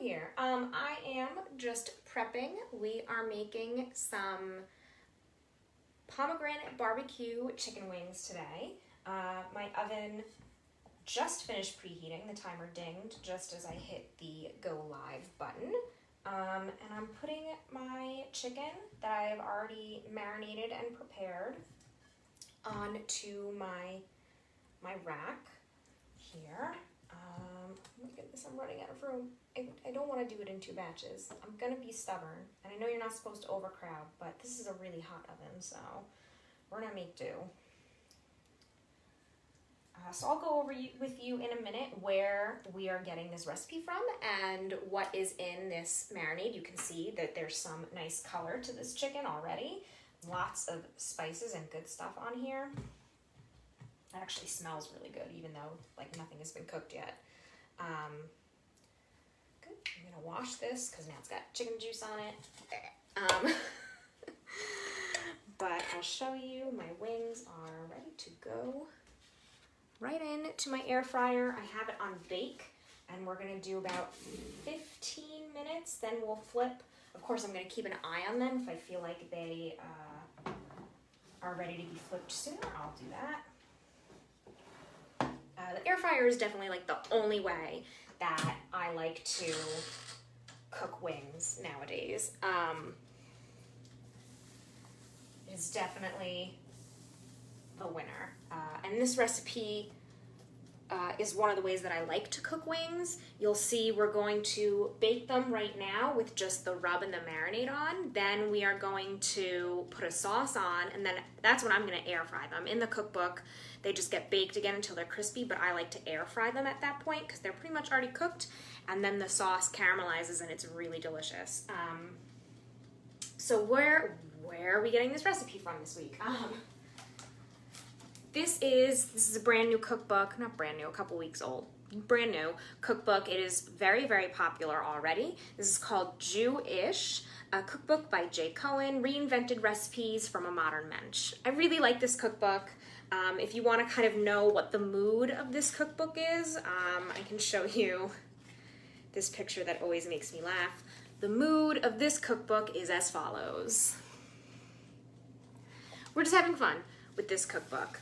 here? I am just prepping. We are making some Pomegranate BBQ chicken wings today. My oven just finished preheating. The timer dinged just as I hit the go live button. And I'm putting my chicken that I have already marinated and prepared onto my rack here. Oh my goodness, I'm running out of room. I don't want to do it in 2 batches. I'm going to be stubborn. And I know you're not supposed to overcrowd, but this is a really hot oven, so we're going to make do. So I'll go over with you in a minute where we are getting this recipe from and what is in this marinade. You can see that there's some nice color to this chicken already. Lots of spices and good stuff on here. It actually smells really good, even though like nothing has been cooked yet. Good. I'm gonna wash this because now it's got chicken juice on it. But I'll show you my wings are ready to go right into my air fryer. I have it on bake, and we're gonna do about 15 minutes. Then we'll flip. Of course, I'm gonna keep an eye on them. If I feel like they are ready to be flipped sooner, I'll do that. The air fryer is definitely like the only way that I like to cook wings nowadays. It's definitely the winner. And this recipe is one of the ways that I like to cook wings. You'll see we're going to bake them right now with just the rub and the marinade on. Then we are going to put a sauce on, and then that's when I'm gonna air fry them. In the cookbook, they just get baked again until they're crispy, but I like to air fry them at that point because they're pretty much already cooked, and then the sauce caramelizes and it's really delicious. So where are we getting this recipe from this week? This is a brand new cookbook, not brand new, a couple weeks old. Brand new cookbook. It is very, very popular already. This is called Jewish, a cookbook by Jake Cohen, reinvented recipes from a modern mensch. I really like this cookbook. If you want to kind of know what the mood of this cookbook is, I can show you this picture that always makes me laugh. The mood of this cookbook is as follows. We're just having fun with this cookbook.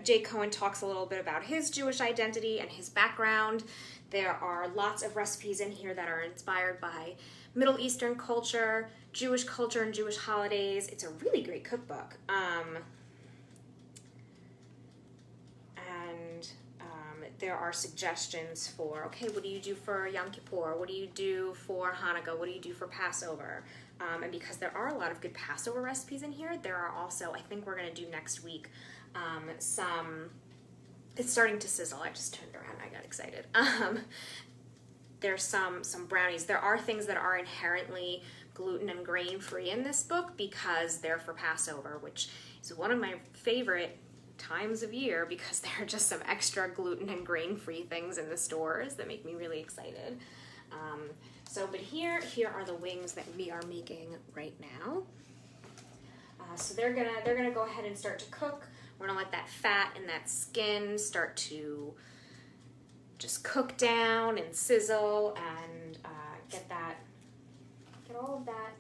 Jake Cohen talks a little bit about his Jewish identity and his background. There are lots of recipes in here that are inspired by Middle Eastern culture, Jewish culture, and Jewish holidays. It's a really great cookbook. There are suggestions for, okay, what do you do for Yom Kippur? What do you do for Hanukkah? What do you do for Passover? And because there are a lot of good Passover recipes in here, there are also, I think we're going to do next week, it's starting to sizzle. I just turned around, I got excited. There's some brownies. There are things that are inherently gluten and grain free in this book because they're for Passover, which is one of my favorite times of year because there are just some extra gluten and grain free things in the stores that make me really excited. But here are the wings that we are making right now. So they're gonna go ahead and start to cook. We're gonna let that fat and that skin start to just cook down and sizzle and get all of that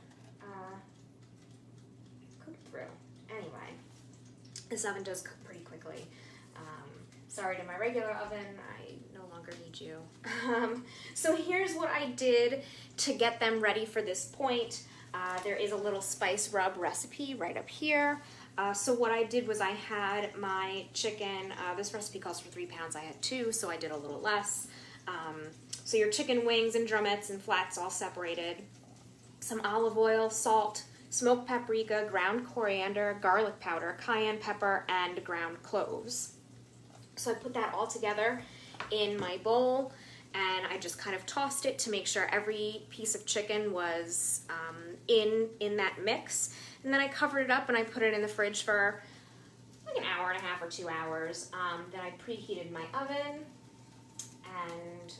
cooked through. Anyway, this oven does cook pretty quickly. Sorry to my regular oven, I no longer need you. So here's what I did to get them ready for this point. There is a little spice rub recipe right up here. So what I did was I had my chicken, this recipe calls for 3 pounds, I had 2, so I did a little less. So your chicken wings and drumettes and flats all separated. Some olive oil, salt, smoked paprika, ground coriander, garlic powder, cayenne pepper, and ground cloves. So I put that all together in my bowl and I just kind of tossed it to make sure every piece of chicken was in that mix. And then I covered it up and I put it in the fridge for like an hour and a half or 2 hours. Then I preheated my oven and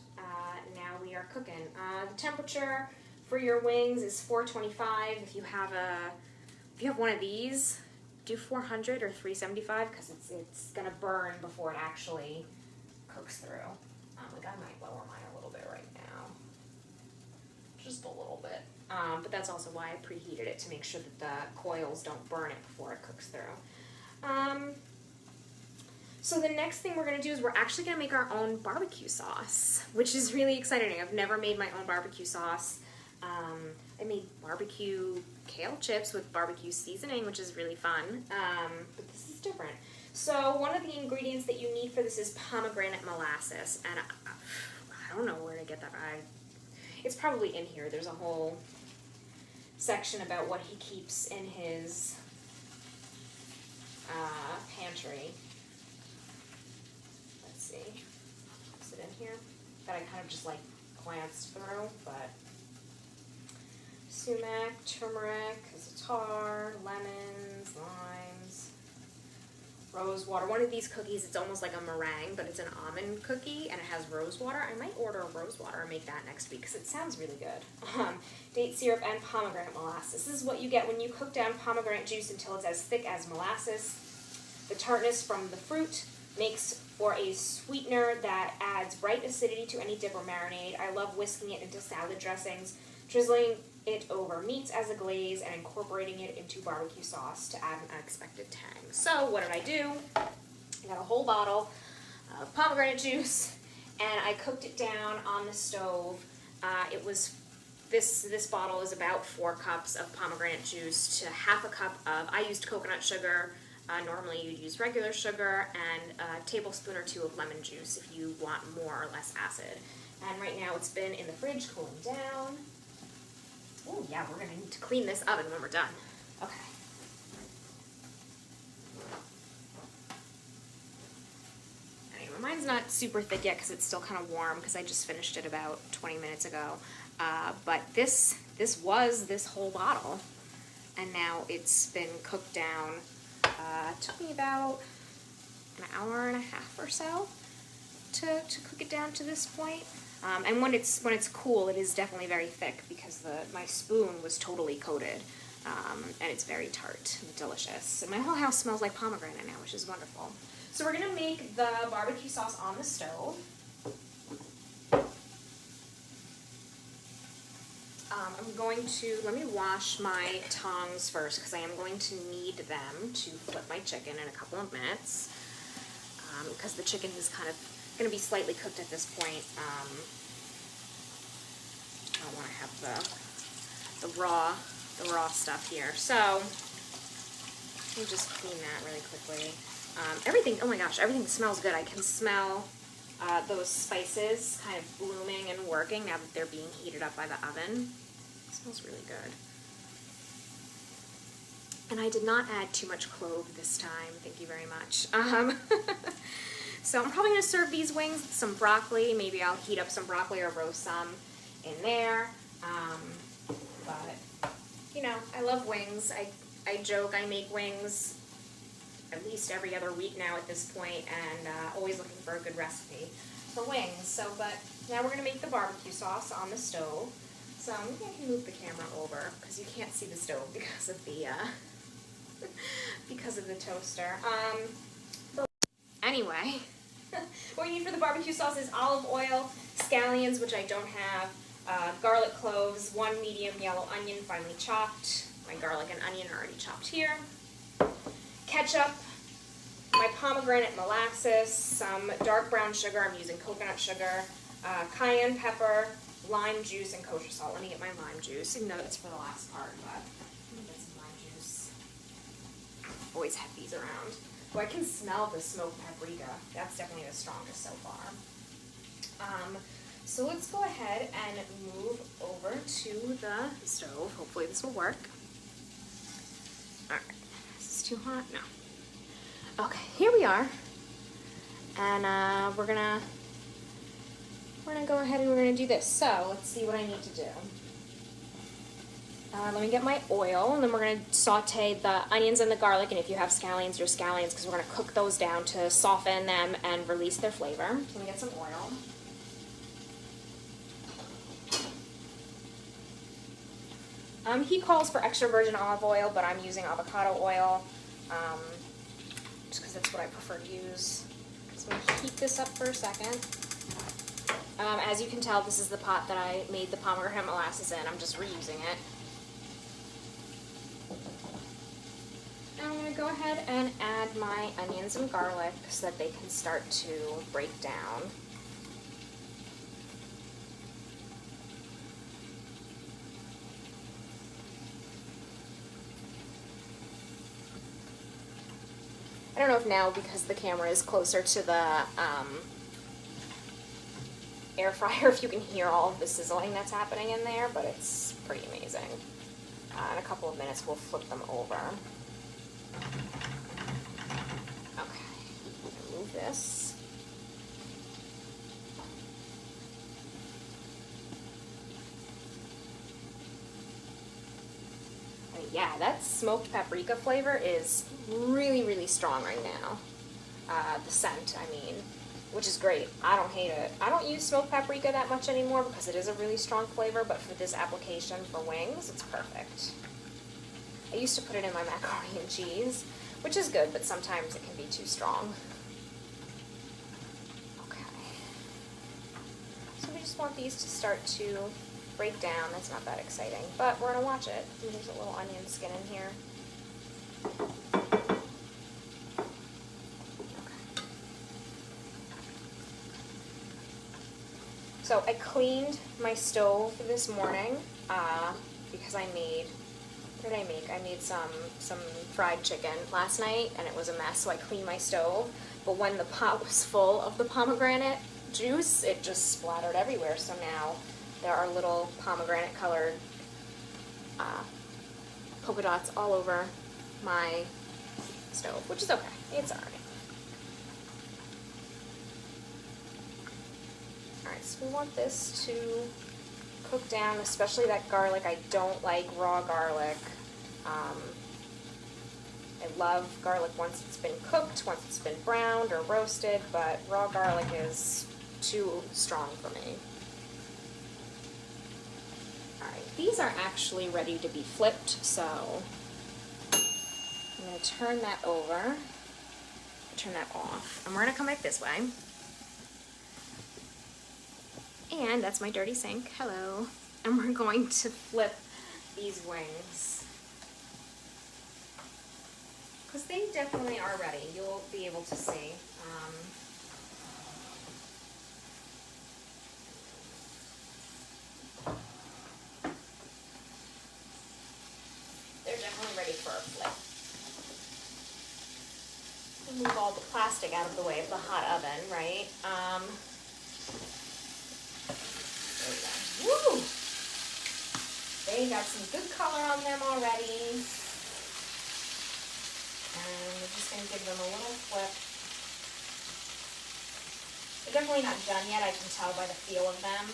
now we are cooking. The temperature for your wings is 425. If you have one of these, do 400 or 375 because it's gonna burn before it actually cooks through. Like I might lower mine a little bit right now. Just a little bit. But that's also why I preheated it, to make sure that the coils don't burn it before it cooks through. So the next thing we're going to do is we're actually going to make our own barbecue sauce, which is really exciting. I've never made my own barbecue sauce. I made barbecue kale chips with barbecue seasoning, which is really fun, but this is different. So one of the ingredients that you need for this is pomegranate molasses, and I don't know where to get that. It's probably in here. There's a whole section about what he keeps in his pantry. Let's see. Is it in here? That I kind of just like glanced through, but sumac, turmeric, za'atar, lemons, limes, rose water. One of these cookies, it's almost like a meringue, but it's an almond cookie, and it has rose water. I might order a rose water and make that next week because it sounds really good. Date syrup and pomegranate molasses. This is what you get when you cook down pomegranate juice until it's as thick as molasses. The tartness from the fruit makes for a sweetener that adds bright acidity to any dip or marinade. I love whisking it into salad dressings, drizzling it over meats as a glaze, and incorporating it into barbecue sauce to add an unexpected tang. So what did I do? I got a whole bottle of pomegranate juice, and I cooked it down on the stove. This bottle is about 4 cups of pomegranate juice to half a cup of, I used coconut sugar. Normally you'd use regular sugar, and a tablespoon or 2 of lemon juice if you want more or less acid. And right now it's been in the fridge cooling down. Oh yeah, we're gonna need to clean this oven when we're done. Okay. Anyway, mine's not super thick yet because it's still kind of warm because I just finished it about 20 minutes ago. But this was this whole bottle, and now it's been cooked down. It took me about an hour and a half or so to cook it down to this point. And when it's cool, it is definitely very thick because my spoon was totally coated, and it's very tart and delicious. And my whole house smells like pomegranate now, which is wonderful. So we're gonna make the barbecue sauce on the stove. I'm going to, let me wash my tongs first because I am going to need them to flip my chicken in a couple of minutes, because the chicken is kind of going to be slightly cooked at this point. I want to have the raw stuff here. So let me just clean that really quickly. Everything, oh my gosh, everything smells good. I can smell those spices kind of blooming and working now that they're being heated up by the oven. It smells really good. And I did not add too much clove this time. Thank you very much. So I'm probably going to serve these wings with some broccoli. Maybe I'll heat up some broccoli or roast some in there. But, you know, I love wings. I joke I make wings at least every other week now at this point, and always looking for a good recipe for wings. So, but now we're going to make the barbecue sauce on the stove. So maybe I can move the camera over because you can't see the stove because of the toaster. Anyway, what you need for the barbecue sauce is olive oil, scallions, which I don't have, garlic cloves, 1 medium yellow onion finely chopped. My garlic and onion are already chopped here. Ketchup, my pomegranate molasses, some dark brown sugar, I'm using coconut sugar, cayenne pepper, lime juice, and kosher salt. Let me get my lime juice, even though that's for the last part, but let me get some lime juice. Always have these around. Oh, I can smell the smoked paprika. That's definitely the strongest so far. So let's go ahead and move over to the stove. Hopefully this will work. Alright, is this too hot? No. Okay, here we are. And we're gonna go ahead and we're gonna do this. So let's see what I need to do. Let me get my oil, and then we're going to saute the onions and the garlic, and if you have scallions, your scallions, because we're going to cook those down to soften them and release their flavor. So let me get some oil. He calls for extra virgin olive oil, but I'm using avocado oil, just because that's what I prefer to use. So I'm going to heat this up for a second. As you can tell, this is the pot that I made the pomegranate molasses in. I'm just reusing it. Now I'm going to go ahead and add my onions and garlic so that they can start to break down. I don't know if now, because the camera is closer to the air fryer, if you can hear all of the sizzling that's happening in there, but it's pretty amazing. In a couple of minutes, we'll flip them over. Okay, remove this. Yeah, that smoked paprika flavor is really, really strong right now. The scent, I mean, which is great. I don't hate it. I don't use smoked paprika that much anymore because it is a really strong flavor, but for this application for wings, it's perfect. I used to put it in my macaroni and cheese, which is good, but sometimes it can be too strong. Okay. So we just want these to start to break down. That's not that exciting, but we're gonna watch it. There's a little onion skin in here. Okay. So I cleaned my stove this morning because I made, what did I make? I made some fried chicken last night and it was a mess, so I cleaned my stove. But when the pot was full of the pomegranate juice, it just splattered everywhere. So now there are little pomegranate colored polka dots all over my stove, which is okay. It's alright. Alright, so we want this to cook down, especially that garlic. I don't like raw garlic. I love garlic once it's been cooked, once it's been browned or roasted, but raw garlic is too strong for me. These are actually ready to be flipped, so I'm going to turn that over, turn that off, and we're going to come back this way. And that's my dirty sink, hello. And we're going to flip these wings. Because they definitely are ready, you'll be able to see. Move all the plastic out of the way of the hot oven, right? There we go. Woo! They got some good color on them already. And we're just going to give them a little flip. They're definitely not done yet, I can tell by the feel of them.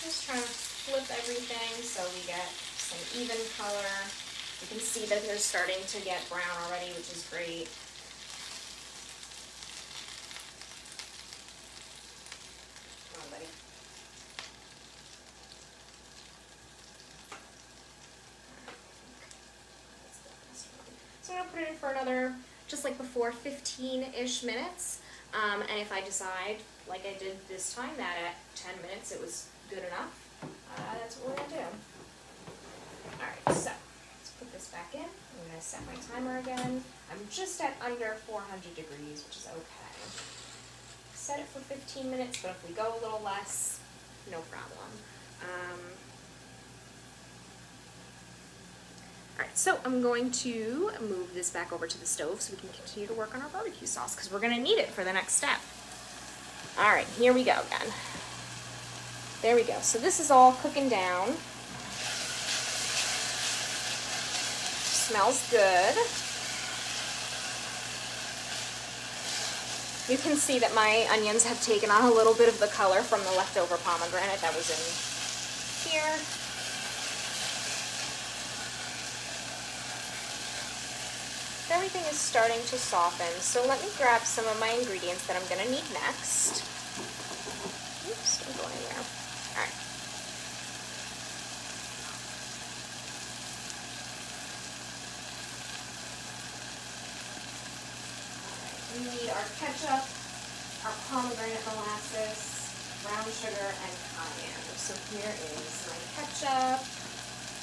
Just trying to flip everything so we get some even color. You can see that they're starting to get brown already, which is great. Come on, buddy. So I'm going to put it in for another, just like before, 15-ish minutes. And if I decide, like I did this time, that at 10 minutes it was good enough, that's what we're going to do. Alright, so let's put this back in. I'm going to set my timer again. I'm just at under 400 degrees, which is okay. Set it for 15 minutes, but if we go a little less, no problem. Alright, so I'm going to move this back over to the stove so we can continue to work on our barbecue sauce, because we're going to need it for the next step. Alright, here we go again. There we go. So this is all cooking down. smells good. You can see that my onions have taken on a little bit of the color from the leftover pomegranate that was in here. Everything is starting to soften, so let me grab some of my ingredients that I'm going to need next. Oops, don't go anywhere. All right. We need our ketchup, our pomegranate molasses, brown sugar, and cayenne. So here is my ketchup.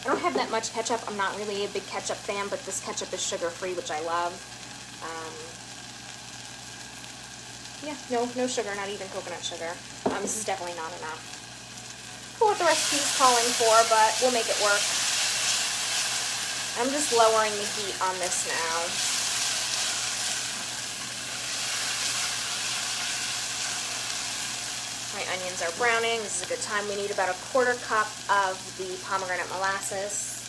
I don't have that much ketchup. I'm not really a big ketchup fan, but this ketchup is sugar-free, which I love. Yeah, no sugar, not even coconut sugar. This is definitely not enough for what the recipe's calling for, but we'll make it work. I'm just lowering the heat on this now. My onions are browning. This is a good time. We need about a 1/4 cup of the pomegranate molasses,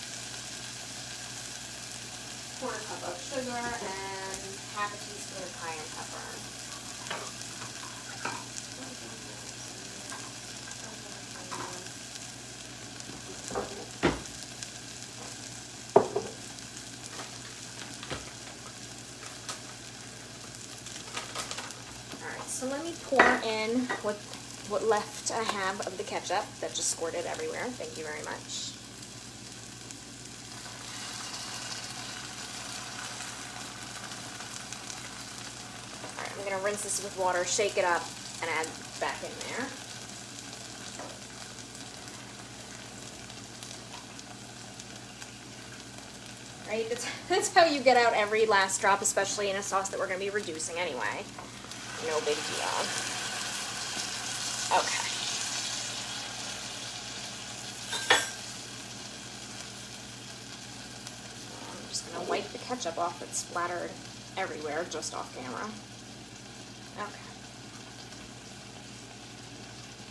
1/4 cup of sugar, and 1/2 teaspoon of cayenne pepper. All right, so let me pour in what left I have of the ketchup that just squirted everywhere. Thank you very much. All right, I'm going to rinse this with water, shake it up, and add back in there. Right, that's how you get out every last drop, especially in a sauce that we're going to be reducing anyway. No big deal. Okay. I'm just going to wipe the ketchup off that's splattered everywhere, just off camera. Okay.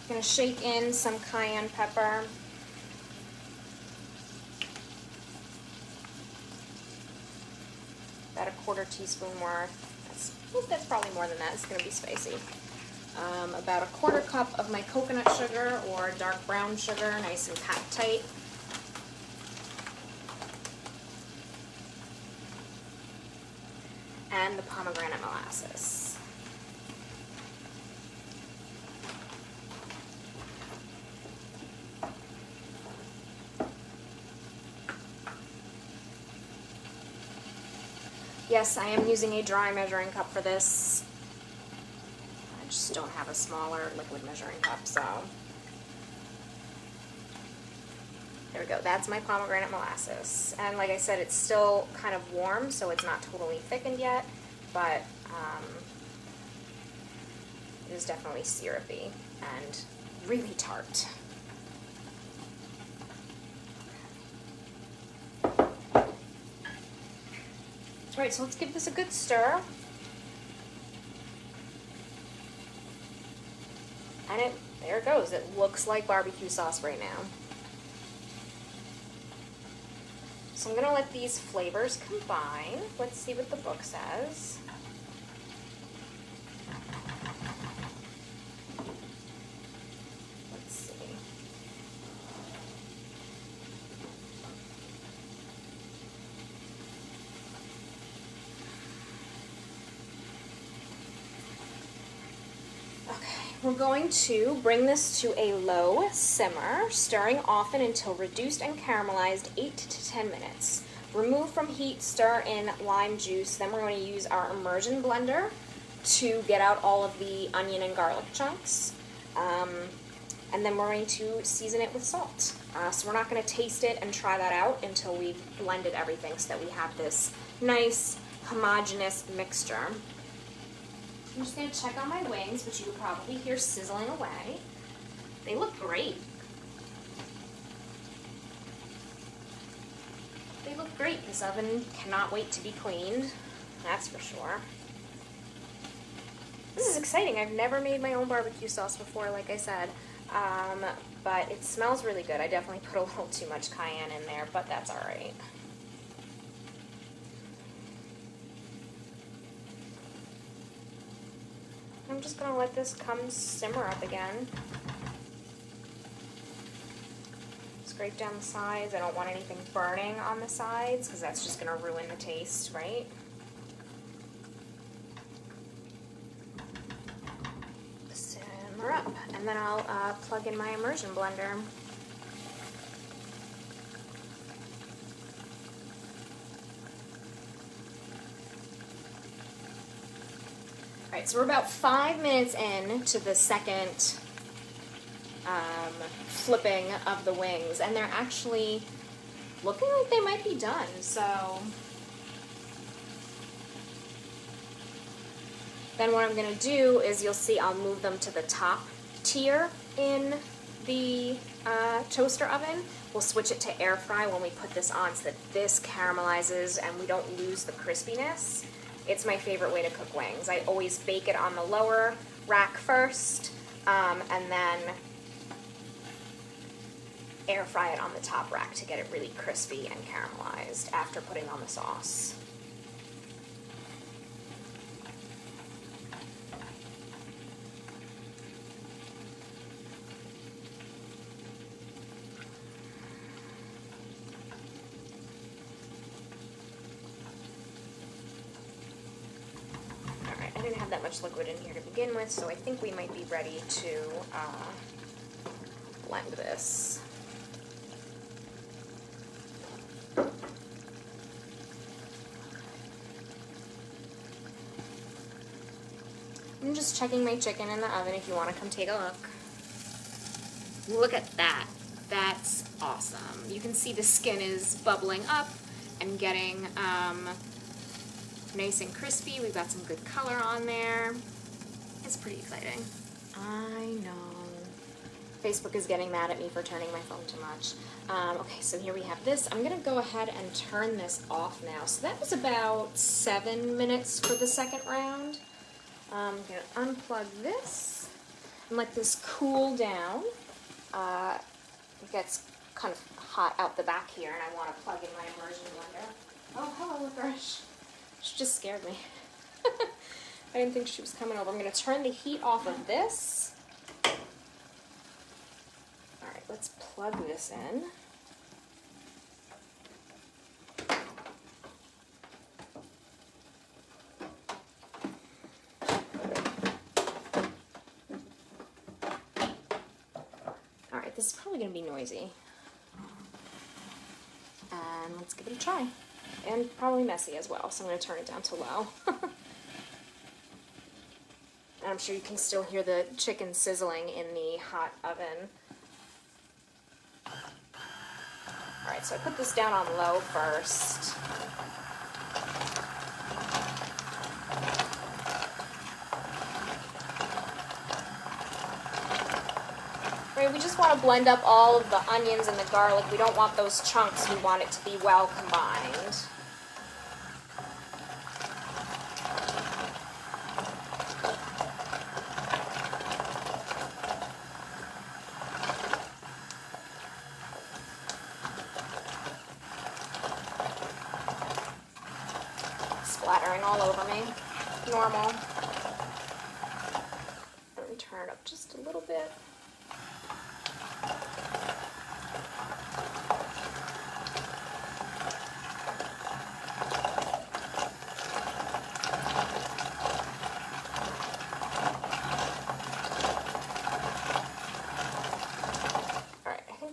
I'm going to shake in some cayenne pepper. About a 1/4 teaspoon worth. That's probably more than that. It's going to be spicy. About a 1/4 cup of my coconut sugar or dark brown sugar, nice and packed tight. And the pomegranate molasses. Yes, I am using a dry measuring cup for this. I just don't have a smaller liquid measuring cup, so. There we go, that's my pomegranate molasses. And like I said, it's still kind of warm, so it's not totally thickened yet, but it is definitely syrupy and really tart. Alright, so let's give this a good stir. And there it goes. It looks like barbecue sauce right now. So I'm going to let these flavors combine. Let's see what the book says. Let's see. We're going to bring this to a low simmer, stirring often until reduced and caramelized 8 to 10 minutes. Remove from heat, stir in lime juice. Then we're going to use our immersion blender to get out all of the onion and garlic chunks. And then we're going to season it with salt. So we're not going to taste it and try that out until we've blended everything so that we have this nice homogeneous mixture. I'm just going to check on my wings, which you would probably hear sizzling away. They look great. They look great. This oven cannot wait to be cleaned, that's for sure. This is exciting. I've never made my own barbecue sauce before, like I said, but it smells really good. I definitely put a little too much cayenne in there, but that's all right. I'm just gonna let this come simmer up again. Scrape down the sides. I don't want anything burning on the sides because that's just gonna ruin the taste, right? Simmer up, and then I'll plug in my immersion blender. Alright, so we're about 5 minutes in to the second flipping of the wings, and they're actually looking like they might be done, so then what I'm going to do is, you'll see I'll move them to the top tier in the toaster oven. We'll switch it to air fry when we put this on so that this caramelizes and we don't lose the crispiness. It's my favorite way to cook wings. I always bake it on the lower rack first, and then air fry it on the top rack to get it really crispy and caramelized after putting on the sauce. I didn't have that much liquid in here to begin with, so I think we might be ready to blend this. I'm just checking my chicken in the oven if you want to come take a look. Look at that. That's awesome. You can see the skin is bubbling up and getting nice and crispy. We've got some good color on there. It's pretty exciting. I know. Facebook is getting mad at me for turning my phone too much. Okay, so here we have this. I'm gonna go ahead and turn this off now. So that was about 7 minutes for the second round. I'm gonna unplug this and let this cool down. It gets kind of hot out the back here, and I want to plug in my immersion blender. Oh, hello, licorice. She just scared me. I didn't think she was coming over. I'm going to turn the heat off of this. Alright, let's plug this in. Alright, this is probably going to be noisy. And let's give it a try. And probably messy as well, so I'm going to turn it down to low. And I'm sure you can still hear the chicken sizzling in the hot oven. Alright, so I put this down on low first. Right, we just want to blend up all of the onions and the garlic. We don't want those chunks. We want it to be well combined. Splattering all over me. Normal. Let me turn it up just a little bit.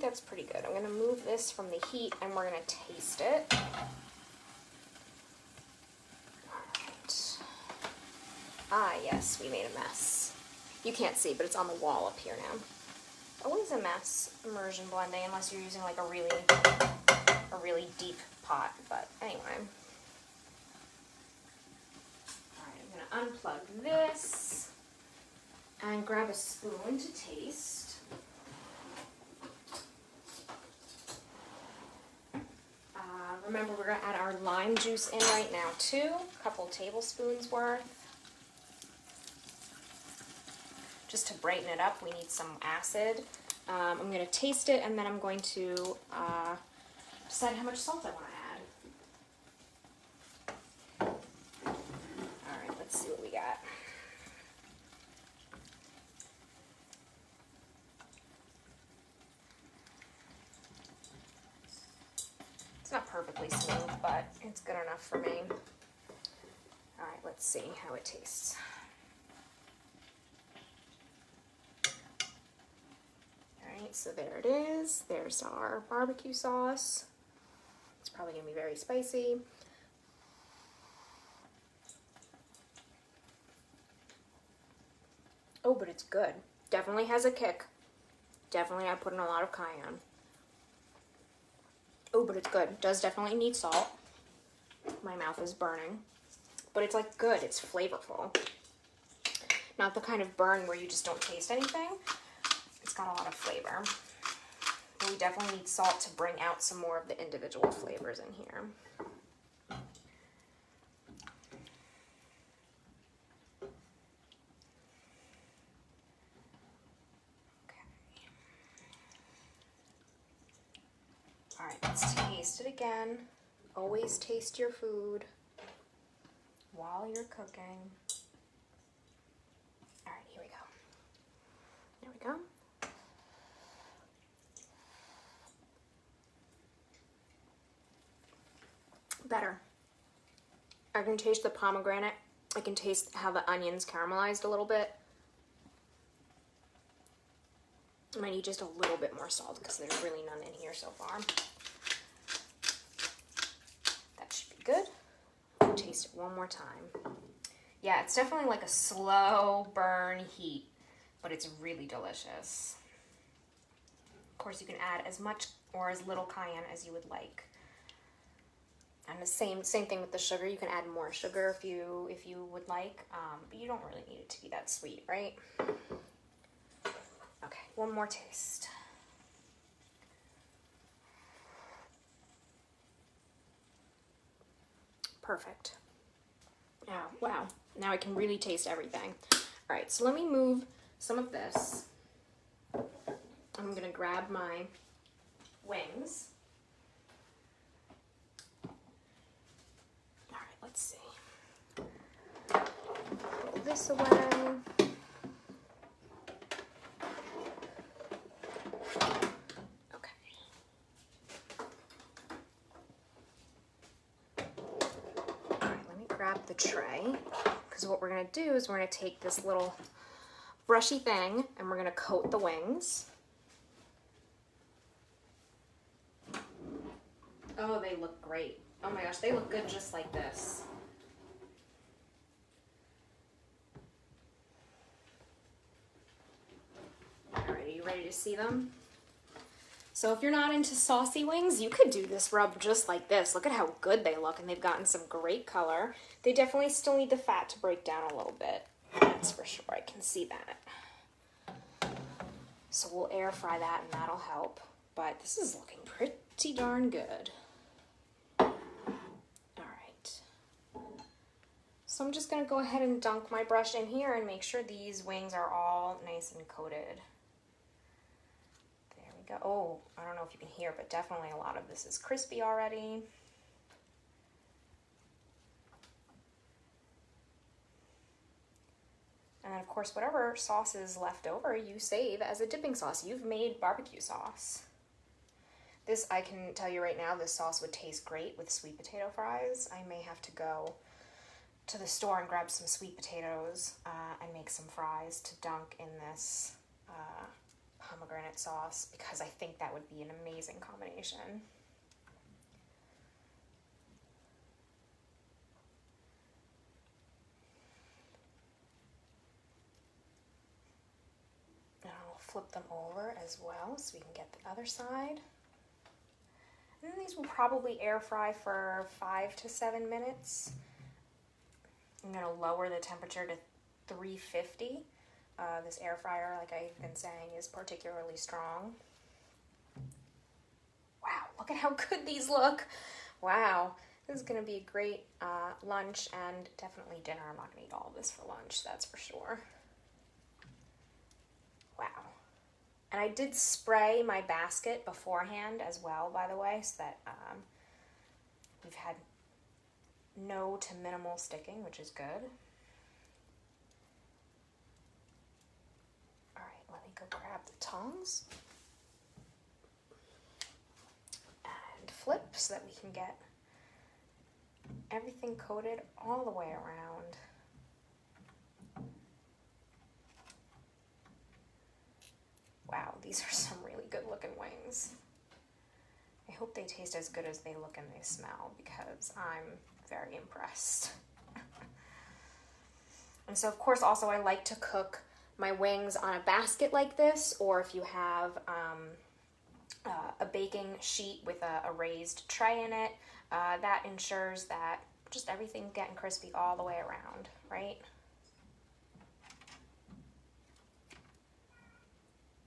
That's pretty good. I'm going to move this from the heat and we're going to taste it. Alright. Ah, yes, we made a mess. You can't see, but it's on the wall up here now. Always a mess, immersion blending, unless you're using like a really deep pot, but anyway. Alright, I'm going to unplug this and grab a spoon to taste. Remember, we're going to add our lime juice in right now too, a couple tablespoons worth. Just to brighten it up, we need some acid. I'm going to taste it, and then I'm going to decide how much salt I want to add. Alright, let's see what we got. not perfectly smooth, but it's good enough for me. All right, let's see how it tastes. All right, so there it is. There's our barbecue sauce. It's probably gonna be very spicy. Oh, but it's good. Definitely has a kick. Definitely, I put in a lot of cayenne. Oh, but it's good. Does definitely need salt. My mouth is burning. But it's like good. It's flavorful. Not the kind of burn where you just don't taste anything. It's got a lot of flavor. And we definitely need salt to bring out some more of the individual flavors in here. All right, let's taste it again. Always taste your food while you're cooking. All right, here we go. There we go. Better. I can taste the pomegranate. I can taste how the onions caramelized a little bit. I might need just a little bit more salt because there's really none in here so far. That should be good. I'll taste it one more time. Yeah, it's definitely like a slow burn heat, but it's really delicious. Of course, you can add as much or as little cayenne as you would like. And the same thing with the sugar. You can add more sugar if you would like, but you don't really need it to be that sweet, right? Okay, one more taste. Perfect. Oh, wow. Now I can really taste everything. All right, so let me move some of this. I'm gonna grab my wings. All right, let's see. Pull this away. Grab the tray, because what we're going to do is we're going to take this little brushy thing and we're going to coat the wings. Oh, they look great. Oh my gosh, they look good just like this. Alright, are you ready to see them? So if you're not into saucy wings, you could do this rub just like this. Look at how good they look, and they've gotten some great color. They definitely still need the fat to break down a little bit. That's for sure. I can see that. So we'll air fry that, and that'll help. But this is looking pretty darn good. All right. So I'm just going to go ahead and dunk my brush in here and make sure these wings are all nice and coated. Go. Oh, I don't know if you can hear, but definitely a lot of this is crispy already. And then, of course, whatever sauce is left over, you save as a dipping sauce. You've made barbecue sauce. This, I can tell you right now, this sauce would taste great with sweet potato fries. I may have to go to the store and grab some sweet potatoes and make some fries to dunk in this pomegranate sauce, because I think that would be an amazing combination. And I'll flip them over as well so we can get the other side. And then these will probably air fry for 5 to 7 minutes. I'm going to lower the temperature to 350. This air fryer, like I've been saying, is particularly strong. Wow, look at how good these look. Wow, this is going to be a great lunch and definitely dinner. I'm not going to eat all of this for lunch, that's for sure. Wow. And I did spray my basket beforehand as well, by the way, so that we've had no to minimal sticking, which is good. Go grab the tongs and flip so that we can get everything coated all the way around. Wow, these are some really good looking wings. I hope they taste as good as they look and they smell, because I'm very impressed. And so of course also I like to cook my wings on a basket like this, or if you have a baking sheet with a raised tray in it, that ensures that just everything's getting crispy all the way around, right?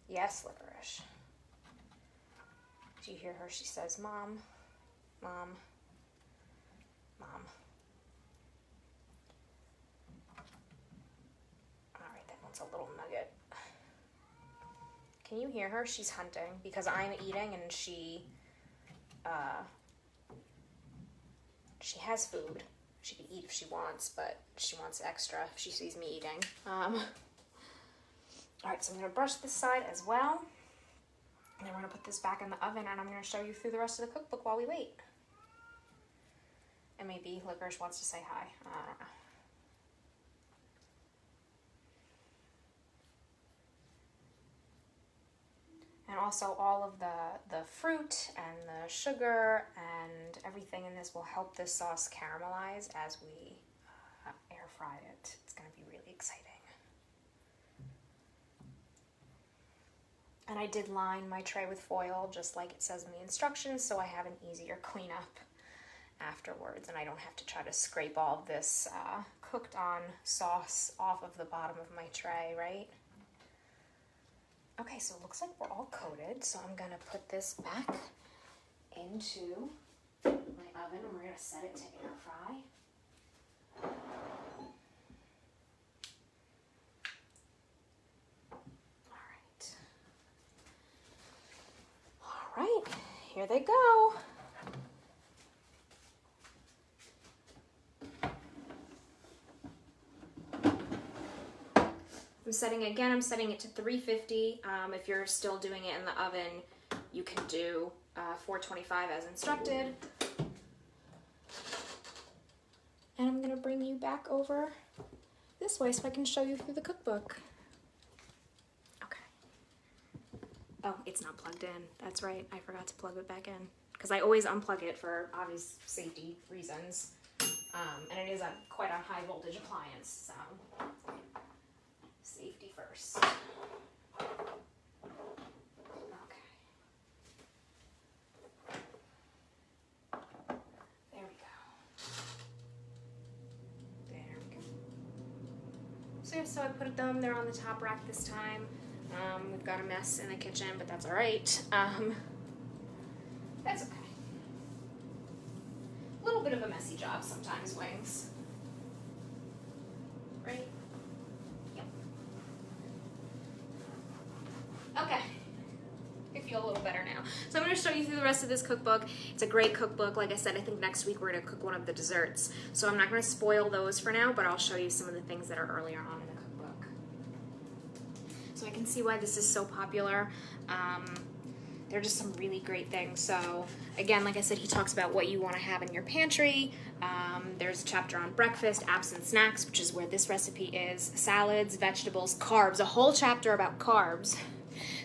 Yes, Licorice. Do you hear her? She says, Mom, Mom, Mom. All right, that one's a little nugget. Can you hear her? She's hunting because I'm eating and she has food. She can eat if she wants, but she wants extra if she sees me eating. All right, so I'm gonna brush this side as well. And then we're gonna put this back in the oven, and I'm gonna show you through the rest of the cookbook while we wait. And maybe Licorice wants to say hi. I don't know. And also all of the fruit and the sugar and everything in this will help this sauce caramelize as we air fry it. It's gonna be really exciting. And I did line my tray with foil just like it says in the instructions, so I have an easier cleanup afterwards, and I don't have to try to scrape all of this cooked on sauce off of the bottom of my tray, right? Okay, so it looks like we're all coated, so I'm gonna put this back into my oven, and we're gonna set it to air fry. All right, here they go. I'm setting it to 350. If you're still doing it in the oven, you can do 425 as instructed. And I'm gonna bring you back over this way so I can show you through the cookbook. Okay. Oh, it's not plugged in. That's right, I forgot to plug it back in, because I always unplug it for obvious safety reasons. And it is quite a high voltage appliance, so safety first. Okay. There we go. There we go. So I put them there on the top rack this time. We've got a mess in the kitchen, but that's all right. That's okay. A little bit of a messy job sometimes, wings. Right? Yep. Okay. I feel a little better now. So I'm going to show you through the rest of this cookbook. It's a great cookbook. Like I said, I think next week we're going to cook one of the desserts. So I'm not going to spoil those for now, but I'll show you some of the things that are earlier on in the cookbook. So I can see why this is so popular. They're just some really great things. So again, like I said, he talks about what you want to have in your pantry. There's a chapter on breakfast, absent snacks, which is where this recipe is, salads, vegetables, carbs, a whole chapter about carbs,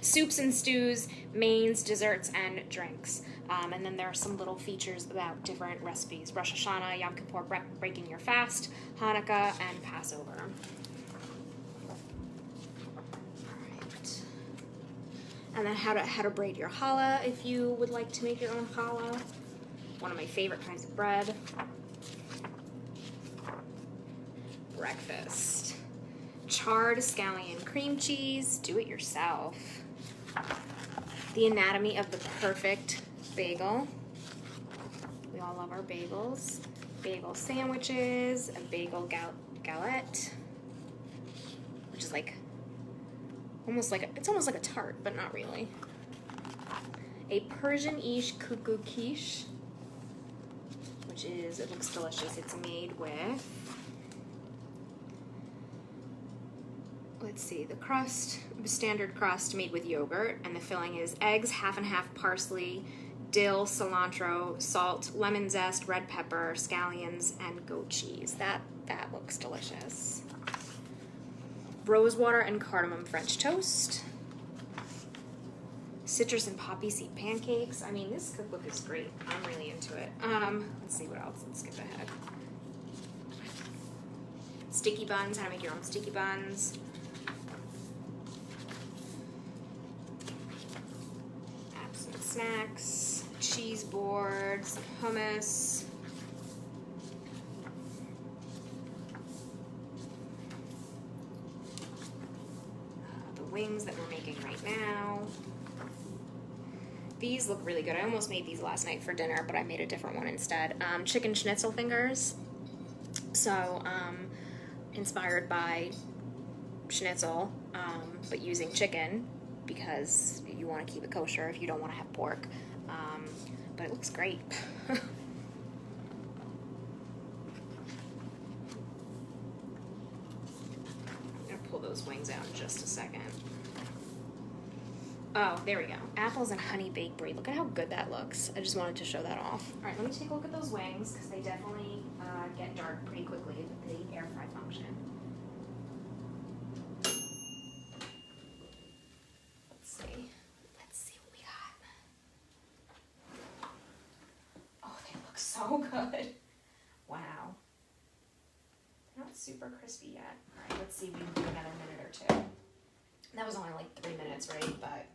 soups and stews, mains, desserts, and drinks. And then there are some little features about different recipes, Rosh Hashanah, Yom Kippur, breaking your fast, Hanukkah, and Passover. And then how to braid your challah if you would like to make your own challah. One of my favorite kinds of bread. Breakfast. Charred scallion cream cheese. Do it yourself. The anatomy of the perfect bagel. We all love our bagels. Bagel sandwiches. A bagel galette, which is like it's almost like a tart, but not really. A Persian-ish cuckoo quiche, which is, it looks delicious. It's made with, let's see, the crust, the standard crust made with yogurt, and the filling is eggs, half and half parsley, dill, cilantro, salt, lemon zest, red pepper, scallions, and goat cheese. That looks delicious. Rose water and cardamom French toast. Citrus and poppy seed pancakes. I mean, this cookbook is great. I'm really into it. Let's see what else. Let's skip ahead. Sticky buns, how to make your own sticky buns. Apps and snacks, cheese boards, hummus. The wings that we're making right now. These look really good. I almost made these last night for dinner, but I made a different one instead. Chicken schnitzel fingers. So, inspired by schnitzel, but using chicken because you want to keep it kosher if you don't want to have pork. But it looks great. I'm gonna pull those wings out in just a second. Oh, there we go. Apples and honey baked brie. Look at how good that looks. I just wanted to show that off. All right, let me take a look at those wings because they definitely get dark pretty quickly with the air fry function. Let's see. Let's see what we got. Oh, they look so good. Wow. They're not super crispy yet. All right, let's see if we can do another minute or two. That was only like 3 minutes, right? But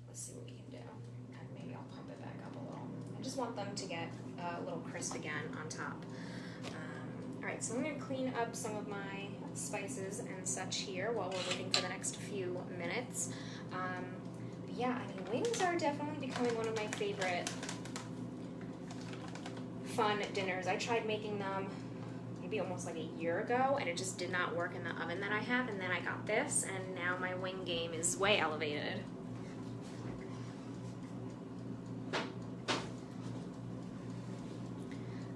let's see what we can do. And maybe I'll pump it back up a little. I just want them to get a little crisp again on top. All right, so I'm going to clean up some of my spices and such here while we're waiting for the next few minutes. But yeah, I mean, wings are definitely becoming one of my favorite fun dinners. I tried making them maybe almost like a year ago, and it just did not work in the oven that I have, and then I got this, and now my wing game is way elevated.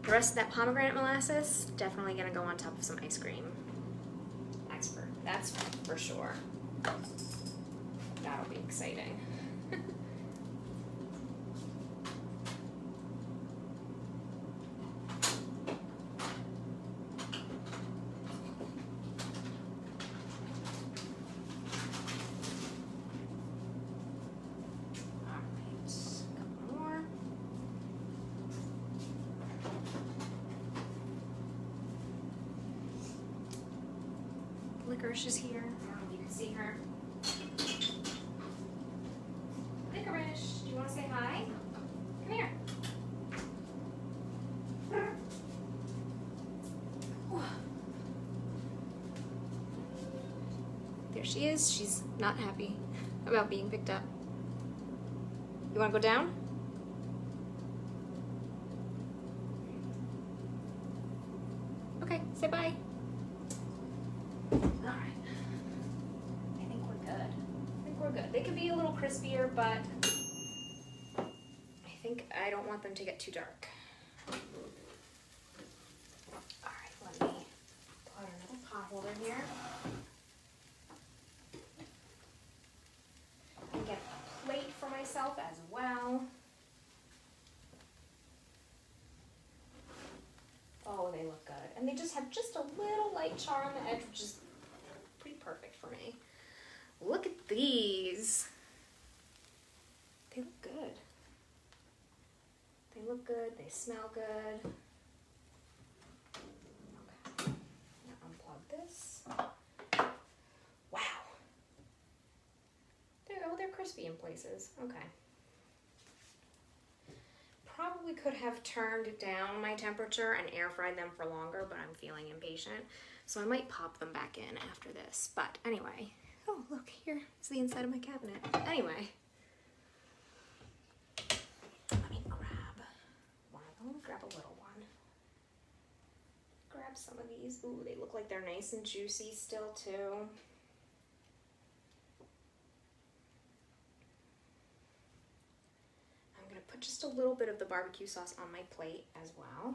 The rest of that pomegranate molasses, definitely gonna go on top of some ice cream. That's for sure. That'll be exciting. Licorice is here. I don't know if you can see her. Licorice, do you want to say hi? Come here. There she is. She's not happy about being picked up. You want to go down? Okay, say bye. They could be a little crispier, but I think I don't want them to get too dark. All right, let me put another pot holder here. And get a plate for myself as well. Oh, they look good. And they just have just a little light char on the edge, which is pretty perfect for me. Look at these. They look good. They look good. They smell good. Okay. Now unplug this. Wow. They're crispy in places. Okay. Probably could have turned down my temperature and air fried them for longer, but I'm feeling impatient. So I might pop them back in after this. But anyway. Oh, look, here is the inside of my cabinet. Anyway, let me grab one of them. Grab a little one. Grab some of these. Ooh, they look like they're nice and juicy still, too. I'm going to put just a little bit of the barbecue sauce on my plate as well.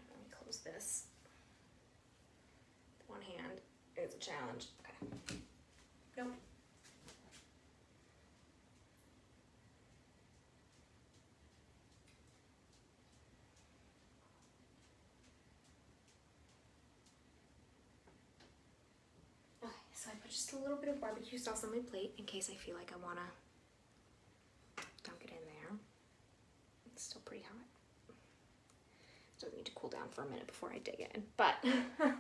Let me close this. With one hand. It's a challenge. Okay. Nope. So I put just a little bit of barbecue sauce on my plate in case I feel like I want to dunk it in there. It's still pretty hot. So I need to cool down for a minute before I dig in, but I'll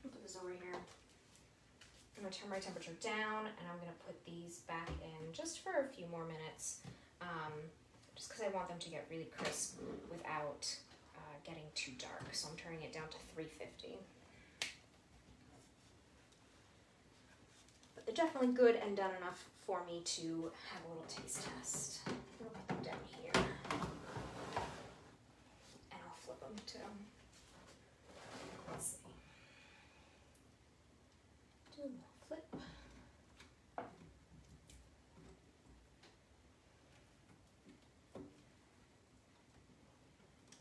put this over here. I'm gonna turn my temperature down and I'm gonna put these back in just for a few more minutes, just because I want them to get really crisp without getting too dark. So I'm turning it down to 350. But they're definitely good and done enough for me to have a little taste test. I'll put them down here. Flip them too. Let's see. Do a little flip.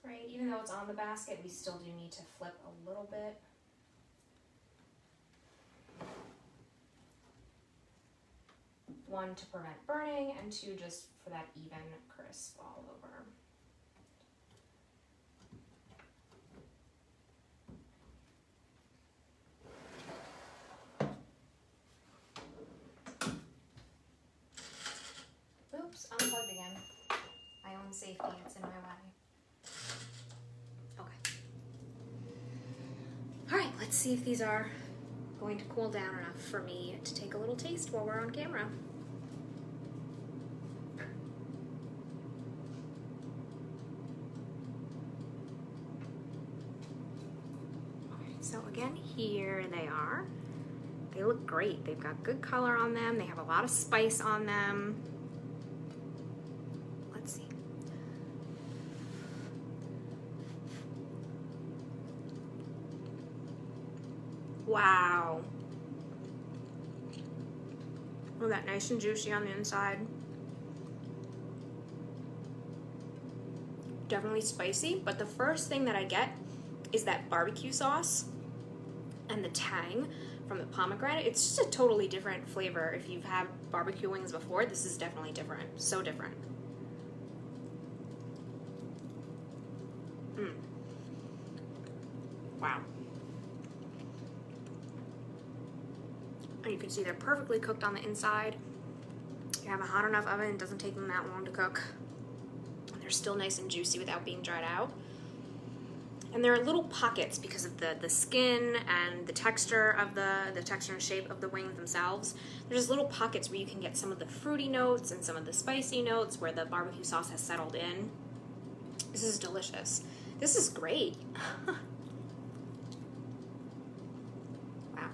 Right, even though it's on the basket, we still do need to flip a little bit. One, to prevent burning, and two, just for that even crisp all over. Oops, unplugged again. My own safety gets in my way. Okay. Alright, let's see if these are going to cool down enough for me to take a little taste while we're on camera. Alright, so again, here they are. They look great. They've got good color on them. They have a lot of spice on them. Let's see. Wow. Oh, that nice and juicy on the inside. Definitely spicy, but the first thing that I get is that barbecue sauce and the tang from the pomegranate. It's just a totally different flavor. If you've had barbecue wings before, this is definitely different. So different. Wow. And you can see they're perfectly cooked on the inside. You have a hot enough oven, it doesn't take them that long to cook. And they're still nice and juicy without being dried out. And there are little pockets because of the skin and the texture of the texture and shape of the wings themselves. There's little pockets where you can get some of the fruity notes and some of the spicy notes where the barbecue sauce has settled in. This is delicious. This is great. Wow.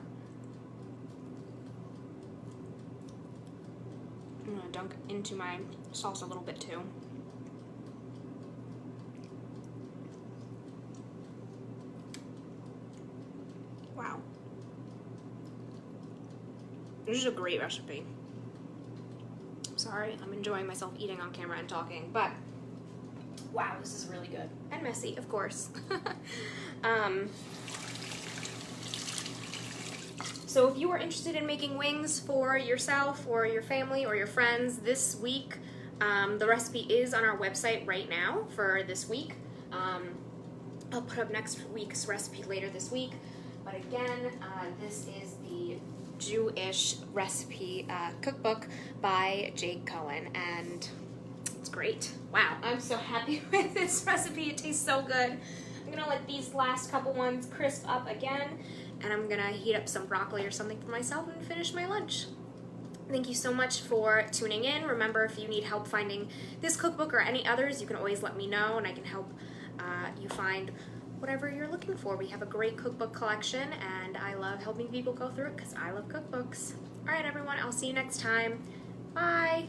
I'm gonna dunk into my sauce a little bit too. Wow. This is a great recipe. Sorry, I'm enjoying myself eating on camera and talking, but wow, this is really good. And messy, of course. So if you are interested in making wings for yourself or your family or your friends this week, the recipe is on our website right now for this week. I'll put up next week's recipe later this week. But again, this is the Jewish recipe cookbook by Jake Cohen, and it's great. Wow, I'm so happy with this recipe. It tastes so good. I'm gonna let these last couple ones crisp up again, and I'm gonna heat up some broccoli or something for myself and finish my lunch. Thank you so much for tuning in. Remember, if you need help finding this cookbook or any others, you can always let me know, and I can help you find whatever you're looking for. We have a great cookbook collection, and I love helping people go through it because I love cookbooks. All right, everyone, I'll see you next time. Bye.